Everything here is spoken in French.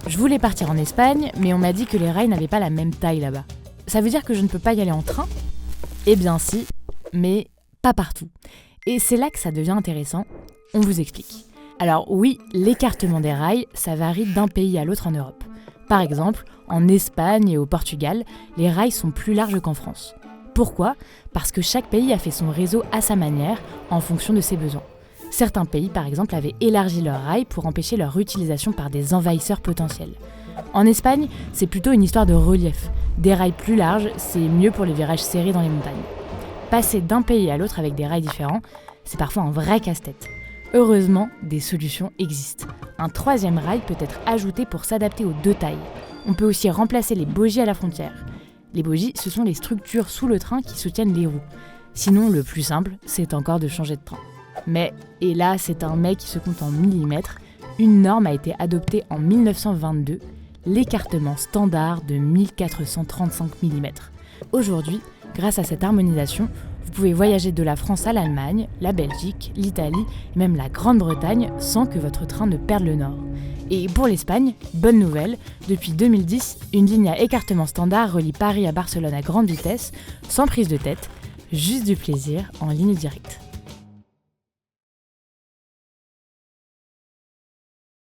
Je voulais partir en Espagne, mais on m'a dit que les rails n'avaient pas la même taille là-bas. Ça veut dire que je ne peux pas y aller en train ? Eh bien si, mais pas partout. Et c'est là que ça devient intéressant, on vous explique. Alors oui, l'écartement des rails, ça varie d'un pays à l'autre en Europe. Par exemple, en Espagne et au Portugal, les rails sont plus larges qu'en France. Pourquoi ? Parce que chaque pays a fait son réseau à sa manière, en fonction de ses besoins. Certains pays, par exemple, avaient élargi leurs rails pour empêcher leur utilisation par des envahisseurs potentiels. En Espagne, c'est plutôt une histoire de relief. Des rails plus larges, c'est mieux pour les virages serrés dans les montagnes. Passer d'un pays à l'autre avec des rails différents, c'est parfois un vrai casse-tête. Heureusement, des solutions existent. Un troisième rail peut être ajouté pour s'adapter aux deux tailles. On peut aussi remplacer les bogies à la frontière. Les bogies, ce sont les structures sous le train qui soutiennent les roues. Sinon, le plus simple, c'est encore de changer de train. Mais, et là c'est un mais qui se compte en millimètres, une norme a été adoptée en 1922, l'écartement standard de 1435 mm. Aujourd'hui, grâce à cette harmonisation, vous pouvez voyager de la France à l'Allemagne, la Belgique, l'Italie et même la Grande-Bretagne sans que votre train ne perde le nord. Et pour l'Espagne, bonne nouvelle, depuis 2010, une ligne à écartement standard relie Paris à Barcelone à grande vitesse, sans prise de tête, juste du plaisir en ligne directe.